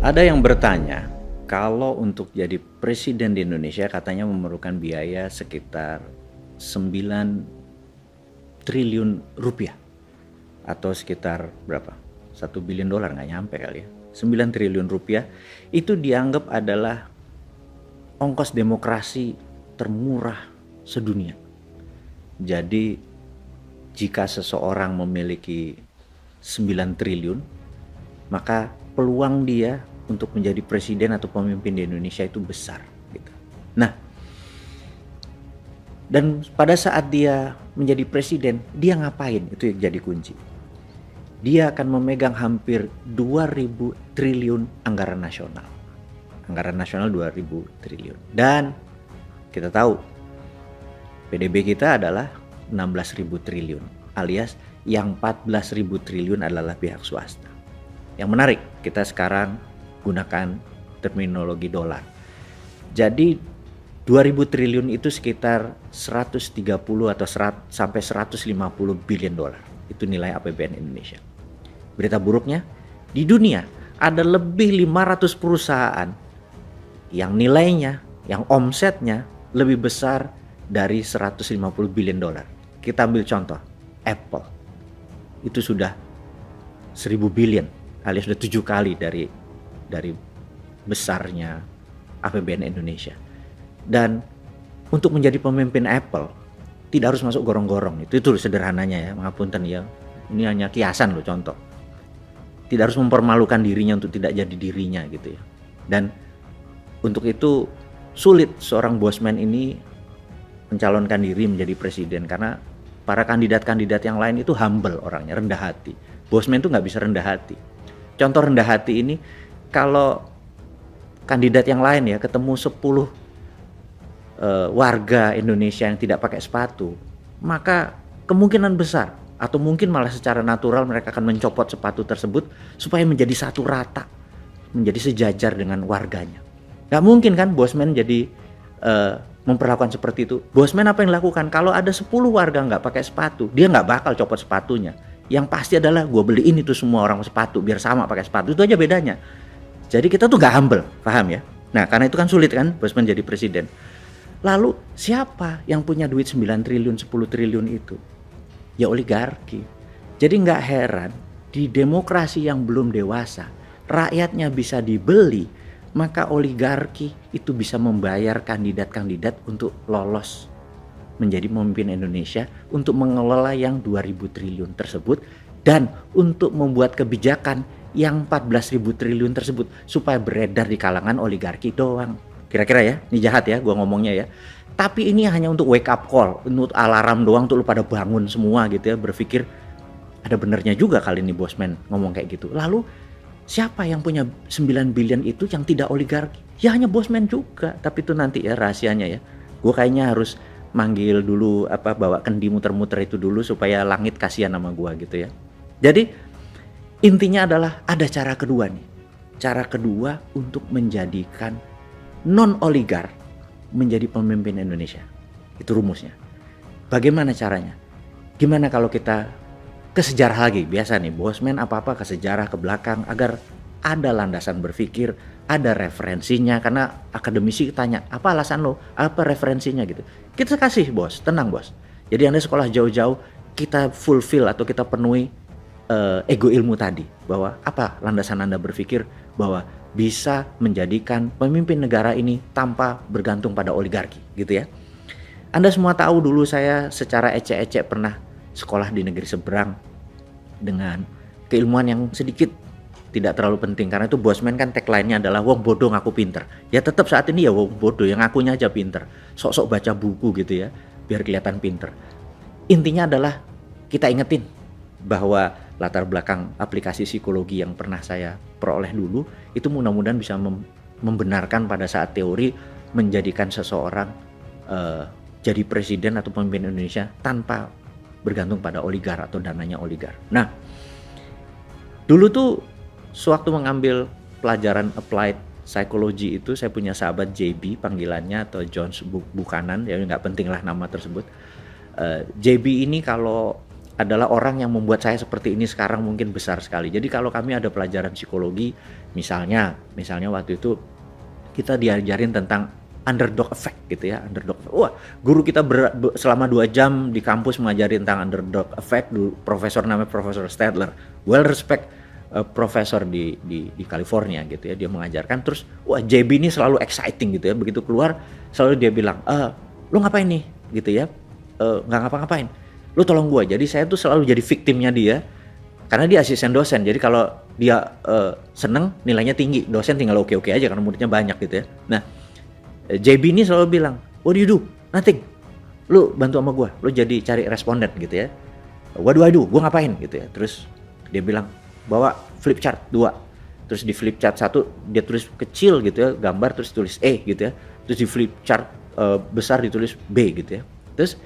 Ada yang bertanya, kalau untuk jadi presiden di Indonesia katanya memerlukan biaya sekitar 9 triliun rupiah atau sekitar berapa? 1 billion dolar, nggak nyampe kali ya. 9 triliun rupiah itu dianggap adalah ongkos demokrasi termurah sedunia. Jadi jika seseorang memiliki 9 triliun, maka peluang dia untuk menjadi presiden atau pemimpin di Indonesia itu besar gitu. Nah, dan pada saat dia menjadi presiden, dia ngapain? Itu yang jadi kunci. Dia akan memegang hampir 2.000 triliun anggaran nasional. Anggaran nasional 2.000 triliun. Dan kita tahu PDB kita adalah 16.000 triliun, alias yang 14.000 triliun adalah pihak swasta. Yang menarik, kita sekarang gunakan terminologi dolar. Jadi 2.000 triliun itu sekitar 130 atau sampai 150 billion dolar. Itu nilai APBN Indonesia. Berita buruknya, di dunia ada lebih 500 perusahaan yang nilainya, yang omsetnya lebih besar dari 150 billion dolar. Kita ambil contoh, Apple. Itu sudah 1.000 billion, alias sudah 7 kali dari besarnya APBN Indonesia. Dan untuk menjadi pemimpin Apple tidak harus masuk gorong-gorong. Itu sederhananya ya, ngapunten ya. Ini hanya kiasan loh, contoh. Tidak harus mempermalukan dirinya untuk tidak jadi dirinya gitu ya. Dan untuk itu sulit seorang bosman ini mencalonkan diri menjadi presiden karena para kandidat-kandidat yang lain itu humble orangnya, rendah hati. Bosman itu nggak bisa rendah hati. Contoh rendah hati ini, kalau kandidat yang lain ya ketemu 10 warga Indonesia yang tidak pakai sepatu, maka kemungkinan besar atau mungkin malah secara natural mereka akan mencopot sepatu tersebut supaya menjadi satu rata, menjadi sejajar dengan warganya. Gak mungkin kan bosman jadi memperlakukan seperti itu. Bosman apa yang dilakukan? Kalau ada 10 warga nggak pakai sepatu, dia nggak bakal copot sepatunya. Yang pasti adalah gue beliin itu semua orang sepatu biar sama pakai sepatu. Itu aja bedanya. Jadi kita tuh nggak humble, paham ya? Nah karena itu kan sulit kan bosman jadi presiden. Lalu siapa yang punya duit 9 triliun, 10 triliun itu? Ya oligarki. Jadi nggak heran di demokrasi yang belum dewasa, rakyatnya bisa dibeli, maka oligarki itu bisa membayar kandidat-kandidat untuk lolos menjadi pemimpin Indonesia, untuk mengelola yang 2.000 triliun tersebut dan untuk membuat kebijakan yang 14.000 triliun tersebut supaya beredar di kalangan oligarki doang. Kira-kira ya, ini jahat ya gua ngomongnya ya. Tapi ini hanya untuk wake up call, untuk alarm doang, untuk lu pada bangun semua gitu ya, berpikir ada benernya juga kali ini bosman ngomong kayak gitu. Lalu siapa yang punya 9 billion itu yang tidak oligarki? Ya hanya bosman juga, tapi itu nanti ya rahasianya ya. Gue kayaknya harus manggil dulu bawa kendi muter-muter itu dulu supaya langit kasihan sama gue gitu ya. Jadi intinya adalah ada cara kedua nih. Cara kedua untuk menjadikan non-oligar menjadi pemimpin Indonesia. Itu rumusnya. Bagaimana caranya? Gimana kalau kita ke sejarah lagi? Biasa nih bosman apa-apa ke sejarah, ke belakang agar ada landasan berpikir, ada referensinya. Karena akademisi tanya, apa alasan lo? Apa referensinya gitu. Kita kasih bos, tenang bos. Jadi Anda sekolah jauh-jauh, kita fulfill atau kita penuhi ego ilmu tadi. Bahwa apa landasan Anda berpikir bahwa bisa menjadikan pemimpin negara ini tanpa bergantung pada oligarki gitu ya. Anda semua tahu dulu saya secara ecek-ecek pernah sekolah di negeri seberang dengan keilmuan yang sedikit tidak terlalu penting. Karena itu bosman kan tagline-nya adalah wong bodoh ngaku pinter. Ya tetap saat ini ya wong bodoh yang ngakunya aja pinter. Sok-sok baca buku gitu ya biar kelihatan pinter. Intinya adalah kita ingetin bahwa latar belakang aplikasi psikologi yang pernah saya peroleh dulu itu mudah-mudahan bisa membenarkan pada saat teori menjadikan seseorang jadi presiden atau pemimpin Indonesia tanpa bergantung pada oligar atau dananya oligar. Nah, dulu tuh sewaktu mengambil pelajaran applied psychology itu saya punya sahabat JB panggilannya atau John Buchanan, ya nggak penting lah nama tersebut. JB ini kalau adalah orang yang membuat saya seperti ini sekarang mungkin besar sekali. Jadi kalau kami ada pelajaran psikologi, misalnya waktu itu kita diajarin tentang underdog effect gitu ya, underdog. Wah, guru kita selama 2 jam di kampus mengajarin tentang underdog effect. Profesor namanya Profesor Stadler, well respect profesor di California gitu ya, dia mengajarkan. Terus wah, JB ini selalu exciting gitu ya, begitu keluar selalu dia bilang, lu ngapain nih gitu ya, nggak ngapa-ngapain, lu tolong gua. Jadi saya tuh selalu jadi victimnya dia, karena dia asisten dosen. Jadi kalau dia seneng, nilainya tinggi, dosen tinggal oke-oke aja karena muridnya banyak gitu ya. Nah, JB ini selalu bilang, what do you do? Nothing. Lu bantu sama gua, lu jadi cari responden gitu ya. What do I do? Gua ngapain gitu ya. Terus dia bilang, bawa flip chart 2. Terus di flip chart 1 dia tulis kecil gitu ya, gambar, terus tulis E gitu ya. Terus di flip chart besar ditulis B gitu ya. Terus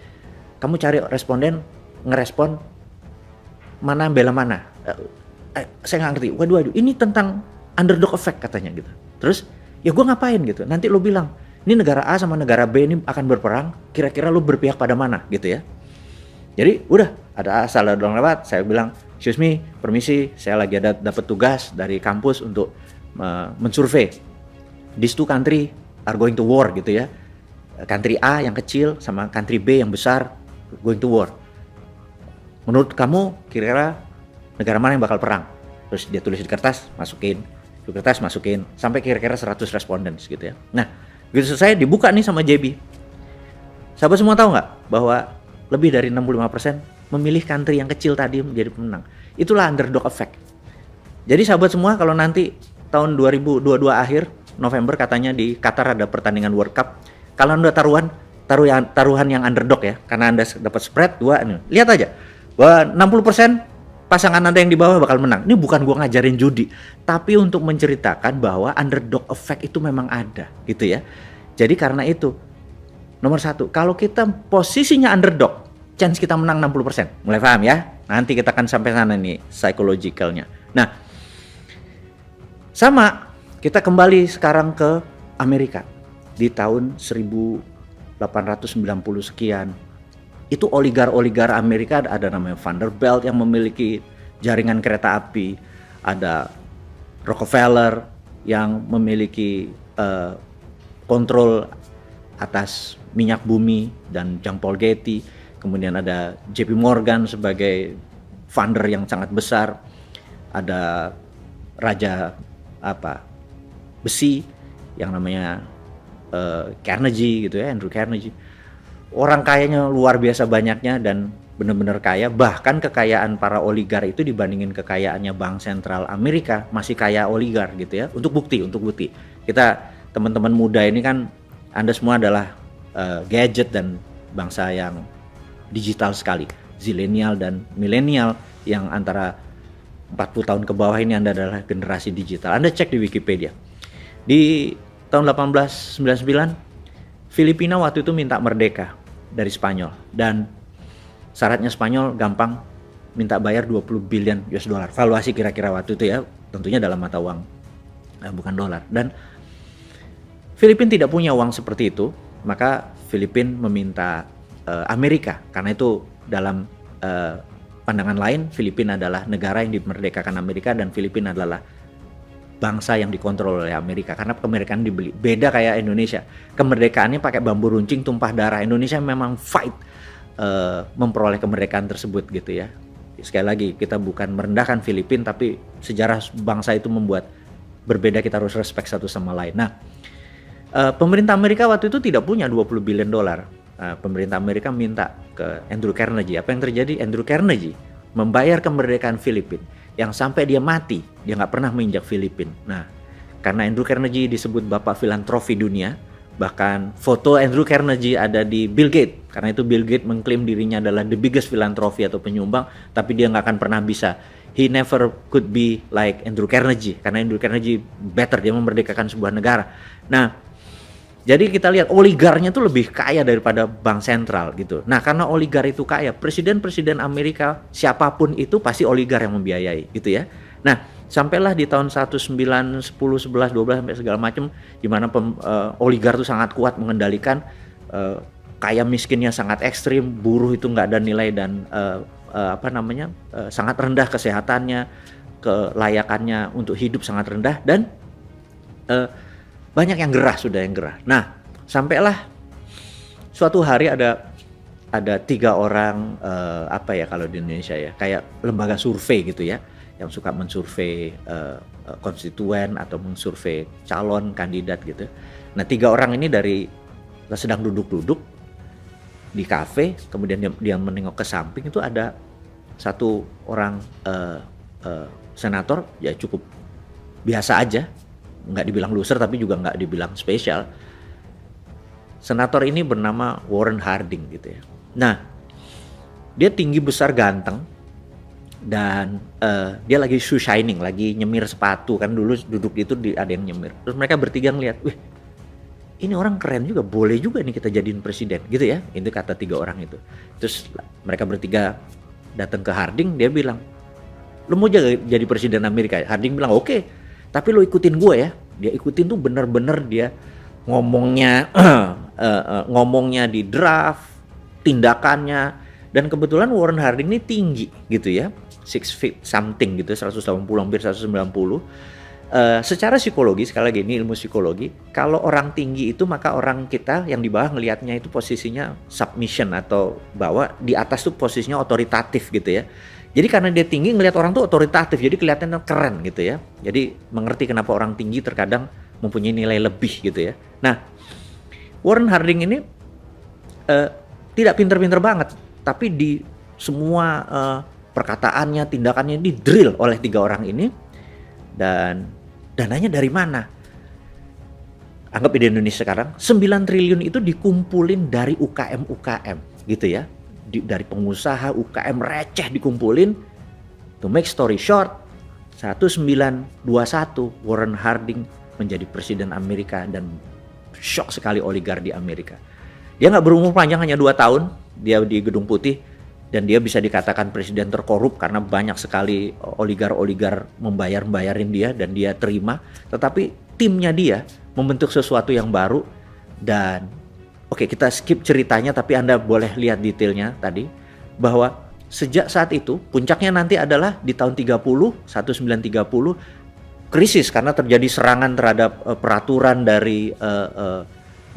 kamu cari responden, ngerespon mana bela mana. Saya nggak ngerti. Waduh, ini tentang underdog effect katanya gitu. Terus ya gue ngapain gitu. Nanti lo bilang, ini negara A sama negara B ini akan berperang. Kira-kira lo berpihak pada mana gitu ya. Jadi udah ada asal ada orang lewat. Saya bilang, excuse me, permisi, saya lagi dapat tugas dari kampus untuk mensurvey. These 2 country are going to war gitu ya. Country A yang kecil sama country B yang besar going to war. Menurut kamu kira-kira negara mana yang bakal perang? Terus dia tulis di kertas, masukin, sampai kira-kira 100 respondents gitu ya. Nah, begitu selesai dibuka nih sama JB. Sahabat semua tahu nggak bahwa lebih dari 65% memilih country yang kecil tadi menjadi pemenang. Itulah underdog effect. Jadi sahabat semua, kalau nanti tahun 2022 akhir November katanya di Qatar ada pertandingan World Cup. Kalau Anda taruhan yang underdog ya, karena Anda dapat spread 2 nih. Lihat aja bahwa 60% pasangan Anda yang di bawah bakal menang. Ini bukan gua ngajarin judi, tapi untuk menceritakan bahwa underdog effect itu memang ada gitu ya. Jadi karena itu nomor 1, kalau kita posisinya underdog, chance kita menang 60%. Mulai paham ya? Nanti kita akan sampai sana nih psychologicalnya. Nah, sama kita kembali sekarang ke Amerika di tahun 1890 sekian. Itu oligar Amerika, ada namanya Vanderbilt yang memiliki jaringan kereta api, ada Rockefeller yang memiliki kontrol atas minyak bumi dan Jean Paul Getty, kemudian ada JP Morgan sebagai funder yang sangat besar, ada raja besi yang namanya Carnegie gitu ya, Andrew Carnegie. Orang kayanya luar biasa banyaknya dan benar-benar kaya. Bahkan kekayaan para oligar itu dibandingin kekayaannya Bank Sentral Amerika masih kaya oligar gitu ya. Untuk bukti. Kita teman-teman muda ini kan, Anda semua adalah gadget dan bangsa yang digital sekali. Zilenial dan milenial yang antara 40 tahun ke bawah ini Anda adalah generasi digital. Anda cek di Wikipedia. Di tahun 1899 Filipina waktu itu minta merdeka dari Spanyol, dan syaratnya Spanyol gampang, minta bayar 20 billion US dollar. Valuasi kira-kira waktu itu ya, tentunya dalam mata uang, bukan dolar. Dan Filipina tidak punya uang seperti itu, maka Filipina meminta Amerika, karena itu dalam pandangan lain Filipina adalah negara yang dimerdekakan Amerika dan Filipina adalah bangsa yang dikontrol oleh Amerika, karena kemerdekaan dibeli. Beda kayak Indonesia, kemerdekaannya pakai bambu runcing tumpah darah. Indonesia memang fight memperoleh kemerdekaan tersebut gitu ya. Sekali lagi, kita bukan merendahkan Filipina, tapi sejarah bangsa itu membuat berbeda, kita harus respect satu sama lain. Nah, pemerintah Amerika waktu itu tidak punya 20 billion dolar. Pemerintah Amerika minta ke Andrew Carnegie. Apa yang terjadi? Andrew Carnegie membayar kemerdekaan Filipina, yang sampai dia mati dia nggak pernah menginjak Filipina. Nah, karena Andrew Carnegie disebut bapak filantropi dunia, bahkan foto Andrew Carnegie ada di Bill Gates, karena itu Bill Gates mengklaim dirinya adalah the biggest filantropi atau penyumbang, tapi dia nggak akan pernah bisa. He never could be like Andrew Carnegie, karena Andrew Carnegie better, dia memerdekakan sebuah negara. Nah, jadi kita lihat oligarnya itu lebih kaya daripada bank sentral gitu. Nah, karena oligar itu kaya, presiden-presiden Amerika siapapun itu pasti oligar yang membiayai gitu ya. Nah, sampailah di tahun 1910, 11, 12 sampai segala macam, di mana oligar itu sangat kuat mengendalikan, kaya miskinnya sangat ekstrim, buruh itu nggak ada nilai dan sangat rendah kesehatannya, kelayakannya untuk hidup sangat rendah, dan banyak yang gerah, sudah yang gerah. Nah, sampailah suatu hari ada 3 orang kalau di Indonesia ya, kayak lembaga survei gitu ya, yang suka mensurvei konstituen atau mensurvei calon kandidat gitu. Nah, 3 orang ini sedang duduk-duduk di kafe, kemudian dia menengok ke samping, itu ada satu orang senator, ya cukup biasa aja, nggak dibilang loser tapi juga nggak dibilang spesial. Senator ini bernama Warren Harding gitu ya. Nah, dia tinggi, besar, ganteng, dan dia lagi shoe shining, lagi nyemir sepatu, kan dulu duduk itu ada yang nyemir. Terus mereka bertiga ngeliat, wih, ini orang keren juga, boleh juga nih kita jadiin presiden gitu ya. Itu kata 3 orang itu. Terus mereka bertiga datang ke Harding, dia bilang, lo mau jadi presiden Amerika? Harding bilang, oke, tapi lo ikutin gue ya. Dia ikutin tuh bener-bener, dia ngomongnya di draft, tindakannya, dan kebetulan Warren Harding ini tinggi gitu ya, 6 feet something gitu, 180 hampir 190. Secara psikologi, sekali lagi ini ilmu psikologi, kalau orang tinggi itu maka orang kita yang di bawah ngelihatnya itu posisinya submission, atau bahwa di atas tuh posisinya otoritatif gitu ya. Jadi karena dia tinggi, ngelihat orang tuh otoritatif, jadi kelihatannya keren gitu ya. Jadi mengerti kenapa orang tinggi terkadang mempunyai nilai lebih gitu ya. Nah, Warren Harding ini tidak pinter-pinter banget, tapi di semua perkataannya, tindakannya di drill oleh 3 orang ini. Dan dananya dari mana? Anggap di Indonesia sekarang 9 triliun itu dikumpulin dari UKM gitu ya. Dari pengusaha UKM receh dikumpulin. To make story short, 1921 Warren Harding menjadi presiden Amerika, dan shock sekali oligar di Amerika. Dia nggak berumur panjang, hanya 2 tahun dia di Gedung Putih, dan dia bisa dikatakan presiden terkorup karena banyak sekali oligar-oligar membayarin dia, dan dia terima. Tetapi timnya dia membentuk sesuatu yang baru. Dan oke, kita skip ceritanya, tapi Anda boleh lihat detailnya tadi, bahwa sejak saat itu puncaknya nanti adalah di tahun 1930 krisis karena terjadi serangan terhadap peraturan dari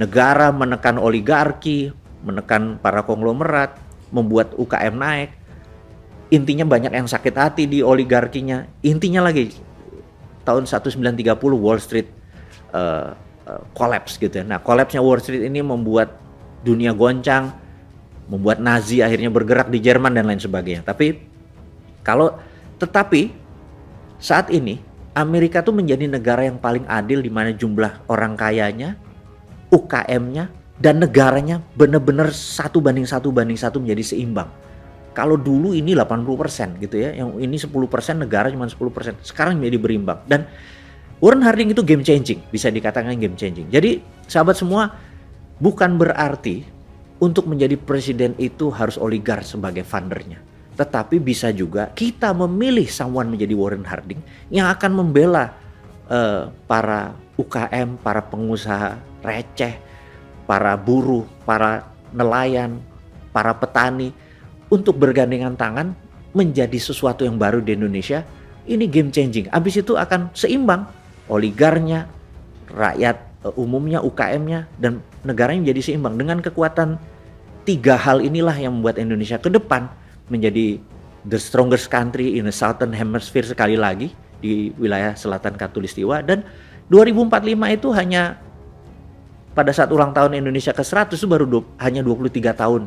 negara, menekan oligarki, menekan para konglomerat, membuat UKM naik. Intinya banyak yang sakit hati di oligarkinya. Intinya lagi tahun 1930 Wall Street collapse gitu ya. Nah, collapse-nya Wall Street ini membuat dunia goncang, membuat Nazi akhirnya bergerak di Jerman dan lain sebagainya. Tetapi saat ini Amerika tuh menjadi negara yang paling adil, di mana jumlah orang kayanya, UKM-nya, dan negaranya benar-benar 1:1 menjadi seimbang. Kalau dulu ini 80% gitu ya, yang ini 10%, negara cuma 10%. Sekarang menjadi berimbang. Dan Warren Harding itu game changing, bisa dikatakan game changing. Jadi sahabat semua, bukan berarti untuk menjadi presiden itu harus oligar sebagai fundernya. Tetapi bisa juga kita memilih someone menjadi Warren Harding yang akan membela para UKM, para pengusaha receh, para buruh, para nelayan, para petani, untuk bergandengan tangan menjadi sesuatu yang baru di Indonesia. Ini game changing. Abis itu akan seimbang, oligarnya, rakyat umumnya, UKM-nya, dan negaranya menjadi seimbang. Dengan kekuatan 3 hal inilah yang membuat Indonesia ke depan menjadi the strongest country in the southern hemisphere sekali lagi di wilayah selatan Katulistiwa. Dan 2045 itu hanya pada saat ulang tahun Indonesia ke-100 itu baru hanya 23 tahun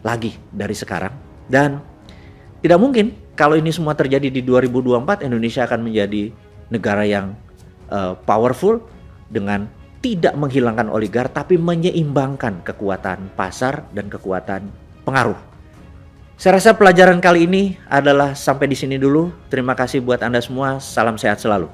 lagi dari sekarang. Dan tidak mungkin kalau ini semua terjadi di 2024, Indonesia akan menjadi negara yang powerful dengan tidak menghilangkan oligar, tapi menyeimbangkan kekuatan pasar dan kekuatan pengaruh. Saya rasa pelajaran kali ini adalah sampai di sini dulu. Terima kasih buat Anda semua. Salam sehat selalu.